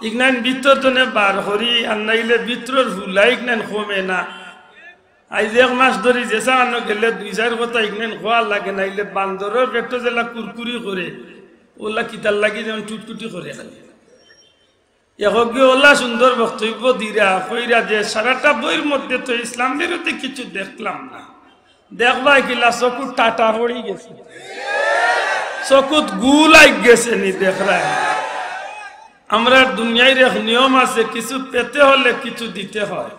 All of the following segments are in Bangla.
ইগনান ভিতর জনে বার করি আর নাইলে ভিতরের ভুলা ইগনান কমে না। আইজ এক মাস ধরে যেসা আনো গেলে 2-4 কথা ইগনান খোয়া লাগে, নাইলে বান্দরের পেট জেলা কুরকুরি করে ওলা কিতার লাগি যেমন টুটকুটি করে খালি এহগে ওলা সুন্দর বক্তব্য দিরা কইরা যে সারাটা বইয়ের মধ্যে তো ইসলাম বিরোধী কিছু দেখলাম না। দেখবাই কিলা চকুত টাটা পড়ি গেছে, চকুত গুলাই গেছে নি দেখরাই। আমরা দুনিয়ার এক নিয়ম আছে, কিছু পেতে হলে কিছু দিতে হয়।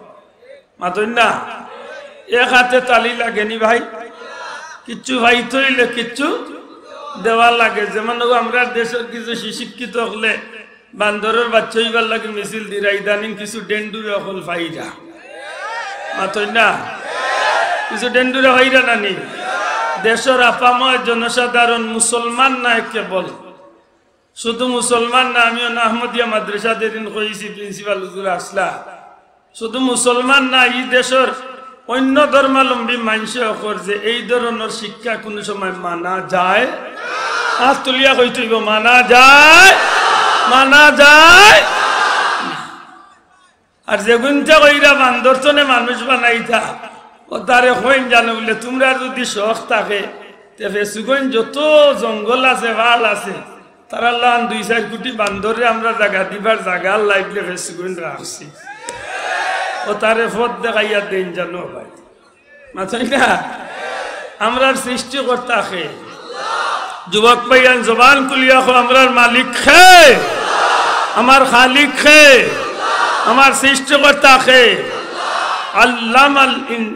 মাতই না এক হাতে তালি লাগেনি ভাই, কিচ্ছু ভাই তৈলে কিচ্ছু দেওয়া লাগে। যেমন আমরা দেশের কিছু শিক্ষিত হলে বান্দরের বাচ্চা হইবার লাগে মিছিল দিরা, ইদানিং কিছু ডেন্ডুরে হল ভাইরা। মাতই না কিছু ডেন্ডুরে ভাইরা নানি দেশের আপাময় জনসাধারণ মুসলমান না, কেবল শুধু মুসলমান না। আমিও না আহমদিয়া মাদ্রাসা দিন কইছি প্রিন্সিপাল হুজুর আসলা, শুধু মুসলমান না, এই দেশের অন্য ধর্মাবলম্বী মানুষ যে এই ধরনের শিক্ষা কোনো সময় মানা যায়। হাত তুলিয়া কই তুইব মানা যায়, মানা যায়। আর যেগুনটা কইরা বান্দরতনে মানুষ বানাইতা ও তারে হইন জানো বলে, তোমরা যদি শখ থাকে তেবে সুগন যত জঙ্গল আছে ভাল আছে তারা লান 2-4 কোটি বান্দরে আমরা জায়গা দিবার জায়গা লাইলে সুগন রাখছি, ও তারে ফত দেখাইয়া দেন জানো ভাই। মাথায় না আমরা সৃষ্টিকর্তা খে, যুবক ভাইয়ান জবান কুলিয়া খো, আমরার মালিক খে, আমার খালিক খে, আমার সৃষ্টিকর্তা খে।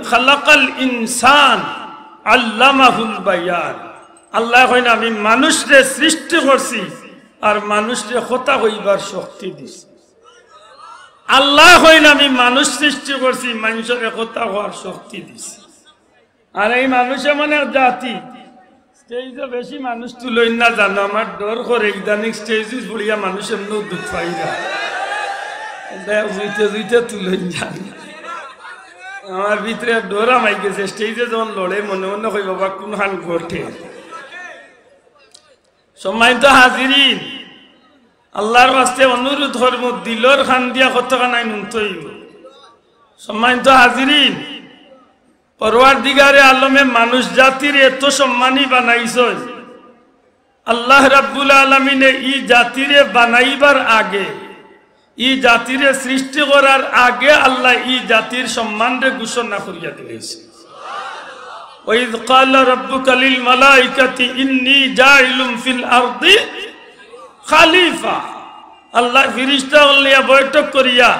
খালাকাল ইনসান আল্লামাহুল বায়ান। আল্লাহ কইন আমি মানুষরে সৃষ্টি করছি আর মানুষরে কথা কইবার শক্তি দিছি। আল্লাহ কইন আমি মানুষ সৃষ্টি করছি, মানুষের কথা হওয়ার শক্তি দিছি। আর এই মানুষে মানে জাতি স্টেজে বেশি মানুষ তুলই না জানো, আমার ডর করে ইদানিং স্টেজে বলিয়া মানুষ এমন দুঃখ পাই না, জুইতে জুইতে তুলই জানি। আমার ভিতরে ডোরা মাই গেছে, স্টেজে যখন লড়ে মনে মনে কই বাবা কোন হান ঘটে। সম্মানিত হাজিরিন, আল্লাহর বাস্তে অনুরোধ করব, দিলর খান দিয়া কথা নাই নুনতই। সম্মানিত হাজিরিন, পরওয়ারদিগারে আলমে মানুষ জাতির এত সম্মানী বানাইছেন। আল্লাহ রাব্বুল আলামিনে ই জাতিরে বানাইবার আগে, ই জাতিরে সৃষ্টি করার আগে আল্লাহ ই জাতির সম্মানরে ঘোষণা করিয়া দিয়েছে। ওয়াইদ ক্বালা রাব্বুকা লিল মালাইকাতি ইন্নী জাইলুম ফিল আরদি খলিফা। আল্লাহ ফেরেশতা লিয়া বৈঠক করিয়া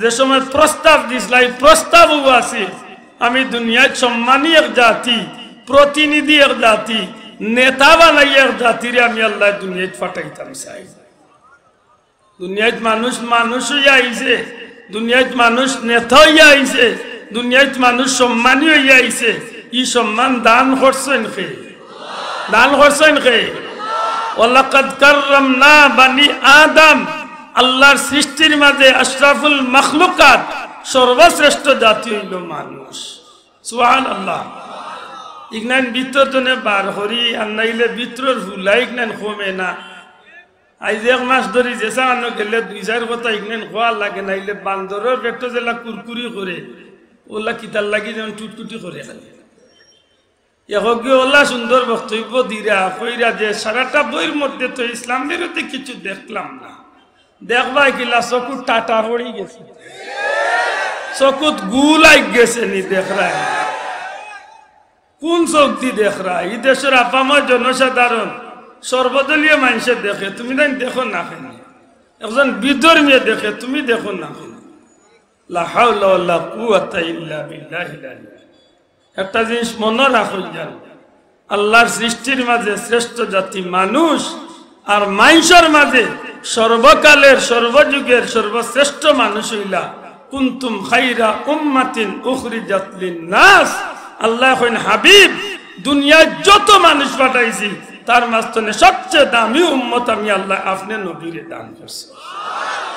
যে সময় প্রস্তাব দিছিল, এই প্রস্তাব আছে আমি দুনিয়ায় সম্মানী এক জাতি, প্রতিনিধি এক জাতি, নেতা বানাই এক জাতিরে আমি আল্লাহ দুনিয়ায় পাঠাইতাম চাই। দুনিয়ায় মানুষ মানুষ হইয়া আইছে, দুনিয়ায় মানুষ নেতা হইয়া আইছে, দুনিয়ায় মানুষ সম্মানী হইয়া আইছে। ই সম্মান দান করছেন কে? দান করছেন কে? ওয়ালাকাদ কাররামনা বানি আদম। আল্লাহর সৃষ্টির মাঝে আশরাফুল মাখলুকাত, সর্বশ্রেষ্ঠ জাতি হইল মানুষ। সুবহানাল্লাহ। ইগনান ভিতর জনে বার করি আর নাইলে ভিতরের ভুলা ইগনান কমে না। আইজ এক মাস ধরে যেসা আনো গেলে 2-4 কথা ইগনান খোয়া লাগে, নাইলে বান্দরের পেট জেলা কুরকুরি করে ওলা কিতার লাগি যেমন টুটকুটি করে খালি এহগে ওলা সুন্দর বক্তব্য দিরা কইরা যে সারাটা বইয়ের মধ্যে তো ইসলাম বিরোধী কিছু দেখলাম না। দেখবাই কিলা চকুত টাটা পড়ি গেছে, চকুত গুলাই গেছে নি দেখরাই। কোন চোখ দি দেখরা? এই দেশের আপাময় জনসাধারণ সর্বদলীয় মানুষের দেখে, তুমি তাই দেখো না কেন? একজন বিধর্মী দেখে, তুমি দেখো না কেন? লা হাওলা ওয়ালা কুওয়াতা ইল্লা বিল্লাহিল আলী। একটা জিনিস মনে রাখুন, জান আল্লাহর সৃষ্টির মাঝে শ্রেষ্ঠ জাতি মানুষ, আর মানুষের মাঝে সর্বকালের সর্বযুগের সর্বশ্রেষ্ঠ মানুষ হইলা কুনতুম খাইরা উম্মাতিন উখরিজাত লিন-নাস। আল্লাহ কইন হাবিব, দুনিয়ায় যত মানুষ পাঠাইছি তার মাঝখানে সবচেয়ে দামি উম্মত আমি আল্লাহ আপনি নবীরে দান করছি।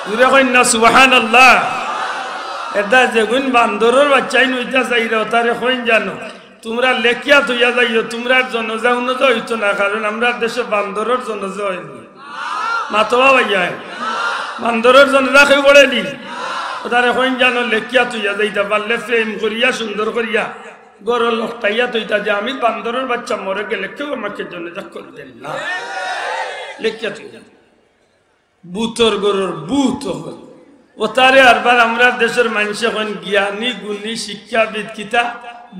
জুরে কইন না সুবহানাল্লাহ। এটা যেগুন বান্দরের বাচ্চাই নইতা যাইরা তারে কইন জানো, তোমরা লেখিয়া থইয়া যাইও, তোমরা জনজা উন্নত হইতো না, কারণ আমরা দেশে বান্দরের জনজা হয়নি। মাতবা ভাইয়া বান্দরের জন্য রাখে পড়েনি ওটারে কইন জানো লেখিয়া তুইয়া যাইতা পারলে প্রেম করিয়া সুন্দর করিয়া গরর লোকটাইয়া তুইতা যে আমি বান্দরের বাচ্চা মরে গেলে কেউ আমাকে জন্য যা করবেন না লেখিয়া তুইয়া বুতর গরর বুত হল ও তারে আরবার আমরা দেশের মানুষ এখন জ্ঞানী গুণী শিক্ষাবিদ কিতা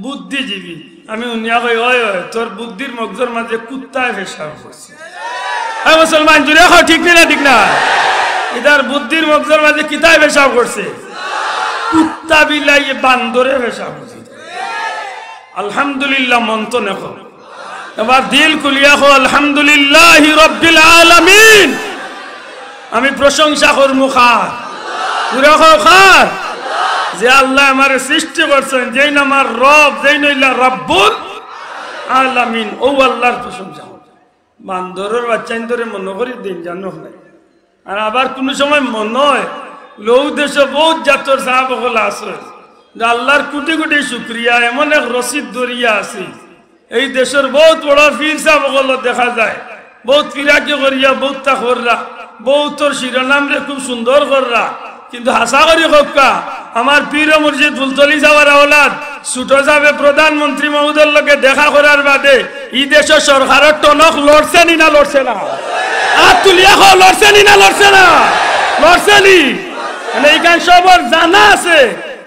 বুদ্ধিজীবী আমি উনিয়া কই ওই ওই তোর বুদ্ধির মগজর মাঝে কুত্তায় পেশাব করছে মুসলমান জুড়ে ঠিক না ঠিক না ইদার বুদ্ধির মগজর মাঝে কিতায় পেশাব করছে কুত্তা বিলাই বান্দরে পেশাব করছে আলহামদুলিল্লাহ মন্ত নেখো এবার দিল খুলিয়া খো আলহামদুলিল্লাহি রাব্বিল আলামিন আমি প্রশংসা করমু খার পুরা খার যে আল্লাহ আমারে সৃষ্টি করছেন যেই না আমার রব যেই নইলা রব্বুল আলামিন ও আল্লাহর প্রশংসা বান্দরের বাচ্চা ধরে মনে করি দিন জানো না আর আবার কোন সময় মনে হয় লৌ দেশে বহুত জাতর সাহাবকল আছে আল্লাহর কোটি কোটি শুক্রিয়া এমন এক রশিদ দরিয়া আছে এই দেশের বহুত বড় পীর সাহাবকল দেখা যায় বহুত ফিরাকি করিয়া বহুত তা কররা বহুতর শিরোনাম রে খুব সুন্দর কররা কিন্তু হাসা করি হকা আমার পীর মুর্শিদ ফুলতলি যাওয়ার আওলাদ ছোট যাবে প্রধানমন্ত্রী মহোদয়ের লগে দেখা করার বাদে ই দেশের সরকারের টনক লড়ছে নি না লড়ছে না আর তুলিয়া লড়ছে নি না লড়ছে না লড়ছে নি এইখান সবার জানা আছে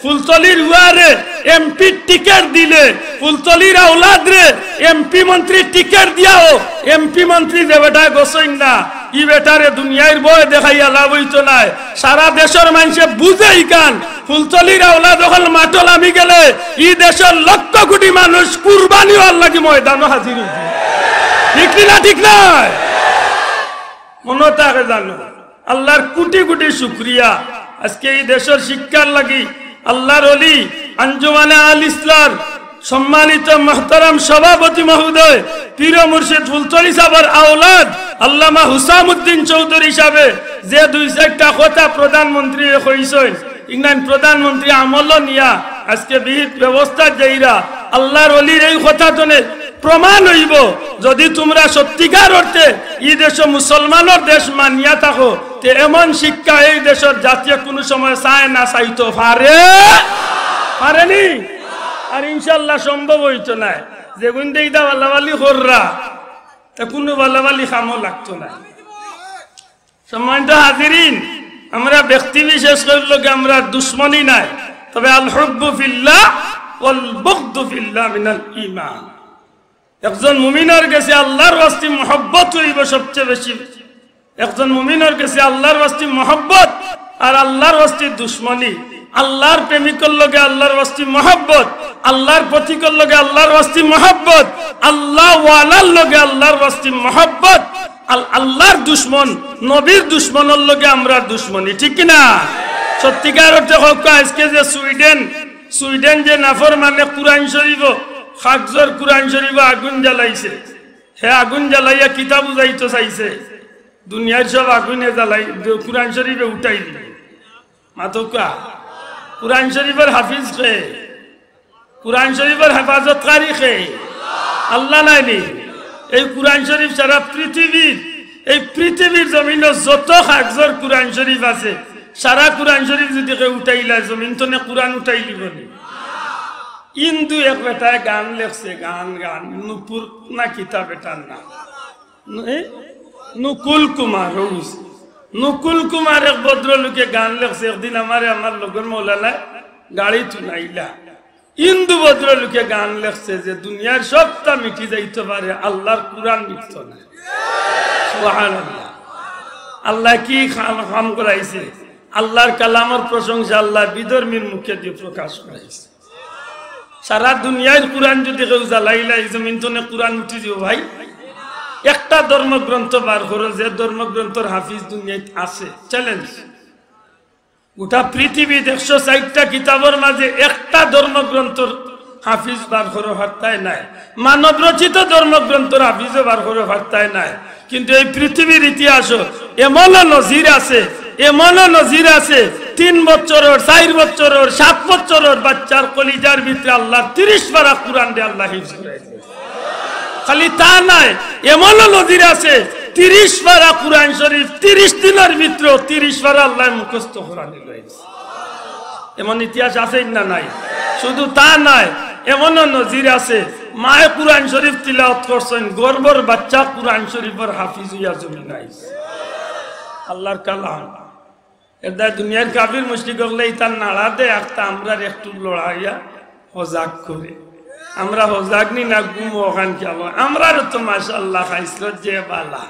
ফুলতলির উয়ারে এমপি টিকেট দিলে ফুলতলির আওলাদ রে এমপি মন্ত্রী টিকেট দিয়াও এমপি মন্ত্রী যে বেটা গোসইন না ই বেটারে দুনিয়ার বয় দেখাইয়া লাভ হইতো নাই সারা দেশের মানুষে বুঝেই কান ফুলতলির আওলাদ যখন মাটল আমি গেলে ই দেশের লক্ষ কোটি মানুষ কুরবানি হওয়ার লাগি ময়দানে হাজির হইছে ঠিক না ঠিক না মনে থাকে জানো আল্লাহর কোটি কোটি শুকরিয়া আজকে এই দেশের শিক্ষার লাগি আল্লাহর ওলি আঞ্জুমানে আল ইসলাম সম্মানিত মুহতারাম সভাপতি মহোদয় পীর মুর্শিদ ফুলতলি সাহেবের আওলাদ আল্লামা হুসামউদ্দিন চৌধুরী সাহেব যে দুই চারটা কথা প্রধানমন্ত্রী কইছেন ইংল্যান্ড প্রধানমন্ত্রী আমল নিয়া আজকে বিহিত ব্যবস্থা যাইরা আল্লাহর ওলির এই কথা জনে প্রমাণ হইব যদি তোমরা সত্যিকার অর্থে এই দেশ মুসলমানের দেশ মানিয়া থাকো তে এমন শিক্ষা এই দেশের জাতীয় কোনো সময় চায় না চাইতো পারেনি আর ইনশাল্লাহ সম্ভব হইতো না যে গুন্দে ইদা বালাবালি কররা তা কোনো বালাবালি খামো লাগতো না সম্মানিত হাজিরিন আমরা ব্যক্তি বিশেষ করলে আমরা দুশ্মনী নাই তবে আল হুব্বু ফিল্লাহ ওয়াল বুগদু ফিল্লাহ মিনাল ঈমান একজন মুমিনের কাছে আল্লাহর ওয়াস্তে মহব্বত হইব সবচেয়ে বেশি একজন মুমিনের কাছে আল্লাহর ওয়াস্তে মহব্বত আর আল্লাহর ওয়াস্তে দুশ্মনী আল্লাহর প্রেমিকের লগে আল্লাহর ওয়াস্তে মহব্বত আল্লাহর পথিকের লগে আল্লাহর ওয়াস্তে মহব্বত আল্লাহ ওয়ালার লগে আল্লাহর ওয়াস্তে মহব্বত আল্লাহর দুশ্মন নবীর দুশ্মনের লগে আমরা দুশ্মনী ঠিক না সত্যিকার অর্থে হোক আজকে যে সুইডেন যে নাফর মানে কুরআন শরীফ খাকজর কুরআন শরীফ আগুন জ্বালাইছে হে আগুন জ্বালাইয়া কিতাব বুঝাইতে চাইছে দুনিয়ার সব আগুনে জ্বালাই কুরআন শরীফে উঠাই দিবে মাতকা কুরআন শরীফের হাফিজ কে কুরআন শরীফের হেফাজতকারী কে আল্লাহ নাইনি এই কুরআন শরীফ সারা পৃথিবীর জমিনে যত খাকজর কুরআন শরীফ আছে সারা কুরআন শরীফ যদি কেউ উঠাইলা জমিন তো না কুরআন উঠাই দিবনি ইন্দু এক বেটায় গান লেখছে গান নুপুর না কিতাব এটার নাম নুকুল কুমার এক ভদ্রলোকে গান লেখছে একদিন আমার লগর মৌলানা গাড়ি তুনাইলা ইন্দু ভদ্রলোকে গান লেখছে যে দুনিয়ার সবটা মিটি যাইতে পারে আল্লাহর কুরআন মিটত না সুবহানাল্লাহ আল্লাহ কি কাম করাইছে আল্লাহর কালামের প্রশংসা আল্লাহ বিধর্মীর মুখে দিয়ে প্রকাশ করাইছে সারা দুনিয়ার কুরআন যদি কেউ জ্বালাইলা এই জমিন তো কুরআন উঠি দিব ভাই একটা ধর্মগ্রন্থ বার করো যে ধর্মগ্রন্থর হাফিজ দুনিয়ায় আছে চ্যালেঞ্জ গোটা পৃথিবীর 160টা কিতাবের মাঝে একটা ধর্মগ্রন্থর হাফিজ বার করো হারতায় নাই মানব রচিত ধর্মগ্রন্থর হাফিজও বার করো হারতায় নাই কিন্তু এই পৃথিবীর ইতিহাস এমনও নজির আছে 3 বছরের 4 বছরের 7 বছরের বাচ্চার কলিজার ভিতরে আল্লাহ 30 পারা কুরআন দিয়ে আল্লাহ হিফজ করাইছে খালি তা নাই এমনও নজির আছে 30 পারা কুরআন শরীফ 30 দিনের ভিতরে 30 পারা আল্লাহ মুখস্থ করানি রয়েছে। এমন ইতিহাস আছে না নাই? শুধু তা নয়, এমনও নজির আছে মায়ে কুরআন শরীফ তিলাওয়াত করছেন, গর্ভর বাচ্চা কুরআন শরীফের হাফিজ হইয়া জমিন আইছে। আল্লাহর কালাম এটা দুনিয়ার কাফির মুশরিক হলে তার নাড়া দে একটা আমরা একটু লড়াইয়া হজাক করে আমরা হজাক নি না গুম ওখান খেলো আমরা তো মাশাআল্লাহ খাইছিল যে বালা